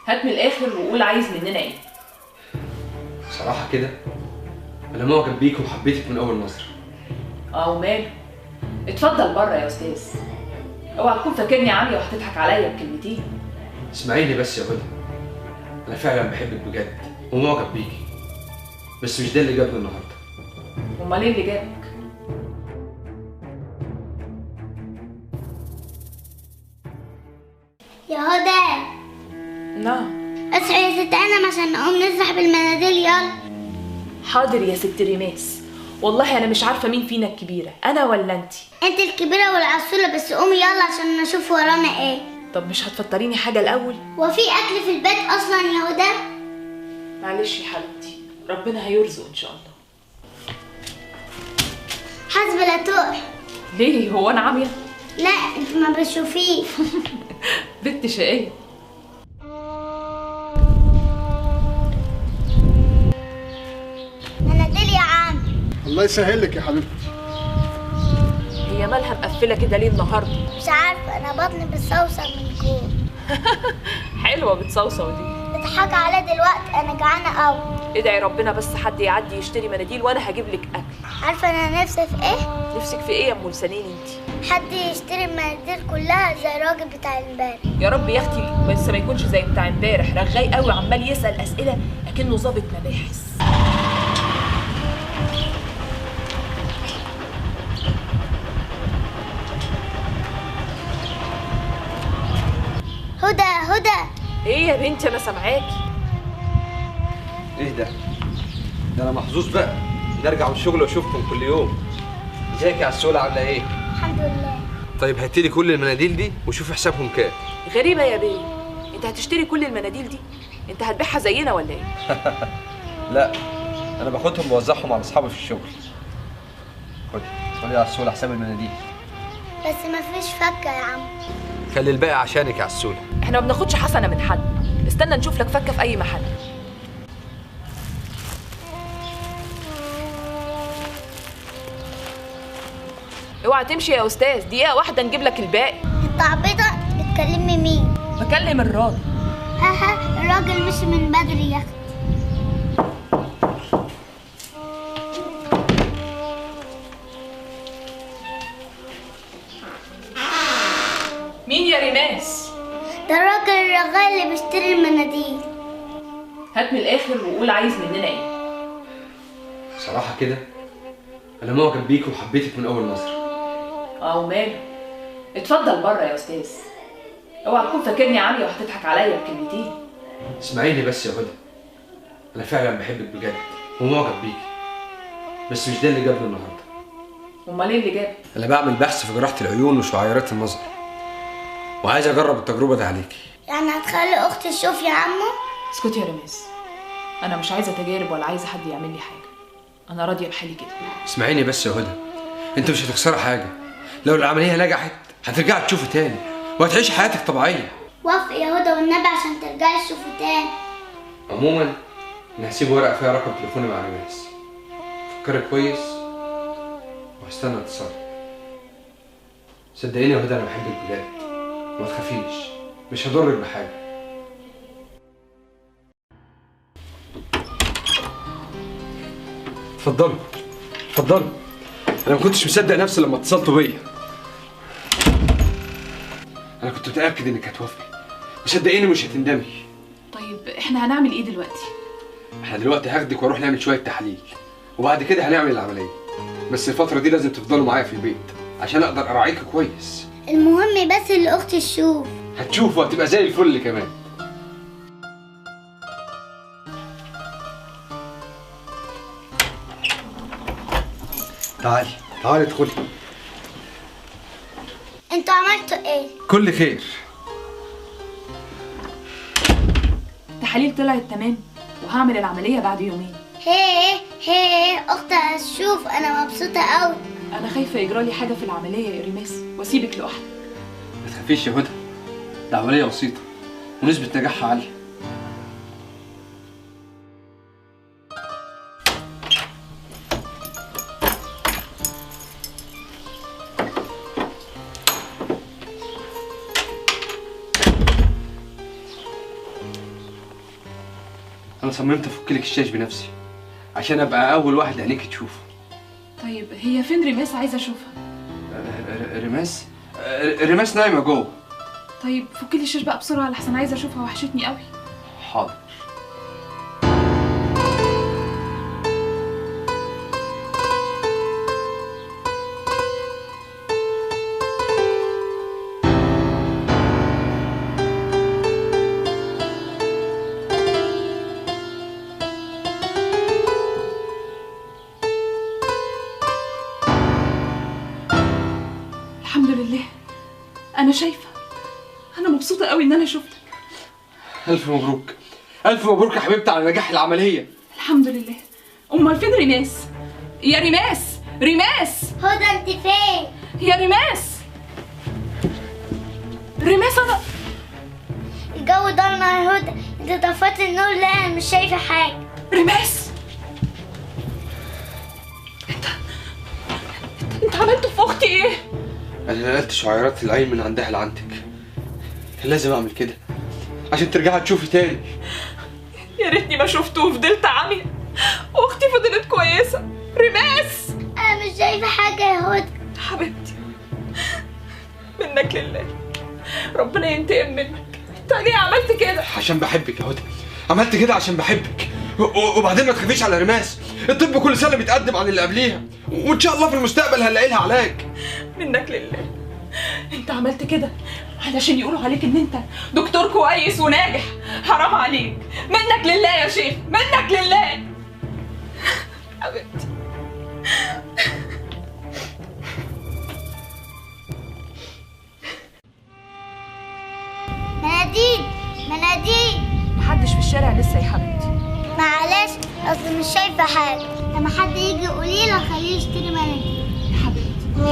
هات من الاخر وقول عايز مننا ايه؟ صراحة كده أنا معجب بيك وحبيتك من أول نظرة. وماله؟ اتفضل بره يا استاذ. اوعى تكون فاكرني عاميه وهتضحك عليا بكلمتين. اسمعيني بس يا هدى، أنا فعلا بحبك بجد ومعجب بيكي، بس مش ده اللي جابني النهارده. امال ايه اللي جابك؟ يا هدى. نعم. اصحي يا ست انم عشان نقوم نسرح بالمناديل، يلا. حاضر يا ست ريماس، والله انا مش عارفه مين فينا الكبيره، انا ولا انتي؟ انت الكبيره والعسوله، بس قومي يلا عشان نشوف ورانا ايه. طب مش هتفطريني حاجه الاول؟ وفي اكل في البيت اصلا يا هدى؟ معلش يا حبيبتي، ربنا هيرزق ان شاء الله. حسب لا تقع. ليه هو انا عاميه؟ لا انت ما بتشوفيه. بنت شقيه. مناديل يا عم. الله يسهل لك يا حبيبتي. هي مالها مقفله كده ليه النهارده؟ مش عارفه، انا بطني بتصوصو من جوه. حلوه بتصوصو دي. بتضحك عليا دلوقتي، انا جعانه قوي. ادعي ربنا بس حد يعدي يشتري مناديل وانا هجيب لك اكل. عارفه انا نفسي في ايه؟ نفسك في ايه يا ام لسانين انتي؟ حد يشتري المناديل كلها زي الراجل بتاع امبارح. يا رب يا اختي بس ما يكونش زي بتاع امبارح، رغاي قوي عمال يسال اسئله اكنه ظابط مباحث. هدى هدى. ايه يا بنتي انا سامعاكي. إيه ده؟ ده أنا محظوظ بقى إني أرجع من الشغل وأشوفكم كل يوم. إزيك يا عسولة، عاملة إيه؟ الحمد لله. طيب هاتيلي كل المناديل دي وشوفي حسابهم كام. غريبه يا بيه، انت هتشتري كل المناديل دي؟ انت هتبيعها زينا ولا ايه؟ لا، أنا باخدهم بوزعهم على أصحابي في الشغل. خدي يا عسولة حساب المناديل. بس مفيش فكه يا عم. خلي الباقي عشانك يا عسولة. احنا ما بناخدش حسنه من حد، استنى نشوف لك فكه في اي محل. اوعى تمشي يا استاذ، دقيقه واحده نجيب لك الباقي. انت عبيطه، بتكلمي مين؟ بكلم الراجل. ها الراجل مشي من بدري يا اختي. مين يا ريماس؟ ده الراجل الرغاي اللي بيشتري المناديل. هات من الاخر وقول عايز مننا ايه؟ صراحة كده أنا معجب بيك وحبيتك من أول نظرة. وماله؟ اتفضل بره يا استاذ. اوعى تكون فاكرني عاميه وهتضحك عليا بكلمتين. اسمعيني بس يا هدى، أنا فعلا بحبك بجد ومعجب بيكي، بس مش ده اللي جابني النهارده. امال ايه اللي جابك؟ أنا بعمل بحث في جراحة العيون وشعيرات النظر، وعايز أجرب التجربة دي عليكي. يعني هتخلي اختي تشوف يا عمو؟ اسكتي يا ريماس، انا مش عايزه تجارب ولا عايزه حد يعمل لي حاجه، انا راضيه بحالي كده. اسمعيني بس يا هدى، أنت مش هتخسري حاجة. لو العملية نجحت هترجعي تشوفي تاني وهتعيشي حياتك طبيعية. وافق يا هدى والنبي عشان ترجعي تشوفي تاني. عموما أنا هسيب ورقة فيها رقم تليفوني مع ريماس. فكري كويس وهستنى اتصالك. صدقيني يا هدى أنا بحبك بجد، وما تخافيش مش هضرك بحاجة. اتفضلوا اتفضلوا. أنا ما كنتش مصدق نفسي لما اتصلتوا بيا. أنا كنت متأكد إنك هتوافقي، وصدقيني مش هتندمي. طيب احنا هنعمل ايه دلوقتي؟ احنا دلوقتي هاخدك واروح نعمل شوية تحاليل، وبعد كده هنعمل العملية. بس الفترة دي لازم تفضلوا معايا في البيت عشان أقدر أراعيك كويس. المهم بس اللي اختي تشوف. هتشوف وهتبقى زي الفل كمان. تعالي تعالي ادخلي. انتوا عملتوا ايه؟ كل خير. التحاليل طلعت تمام وهعمل العمليه بعد يومين. هي اختي هتشوف، انا مبسوطه قوي. انا خايفه يجرالي حاجه في العمليه يا ريماس واسيبك لوحدك. ما تخافيش يا هدى، ده عملية بسيطة ونسبة نجاحها عالية. انا صممت افك لك الشاش بنفسي عشان ابقى اول واحد عينيك تشوفه. طيب هي فين ريماس؟ عايزه اشوفها. ريماس؟ ريماس نايمه جوه. طيب فكي لي الشاش بقى بسرعه لحسن عايزه اشوفها، وحشتني قوي. حاضر. الحمد لله، انا شايفه، انا مبسوطه قوي ان انا شفتك. الف مبروك، الف مبروك يا حبيبتي على نجاح العمليه. الحمد لله. امال فين ريماس؟ يا ريماس، ريماس! هدى انت فين؟ يا ريماس، ريماس انا. الجو ضلمة يا هدى، انت طفيت النور. لا انا مش شايفة حاجة. ريماس، انت عملت في اختي ايه؟ انا نقلت شعيرات العين من عندها لعندك. كان لازم اعمل كده عشان ترجعي تشوفي تاني. يا ريتني ما شفته وفضلت عامية، واختي فضلت كويسة. ريماس، انا مش شايفة حاجة يا هدى. حبيبتي منك لله، ربنا ينتقم منك. انت ليه عملت كده؟ عشان بحبك يا هدى، عملت كده عشان بحبك. وبعدين ما تخافيش على ريماس، الطب كل سنه بيتقدم عن اللي قبليها، وان شاء الله في المستقبل هنلاقي لها علاج. منك لله، انت عملت كده علشان يقولوا عليك ان انت دكتور كويس وناجح. حرام عليك، منك لله يا شيخ، منك لله. حبيبتي مناديل، مناديل. محدش في الشارع لسه يا حبيبتي. معلش اصل مش شايفة حاجة. لما حد يجي قوليله خليه يشتري مناديل. يا حبيبتي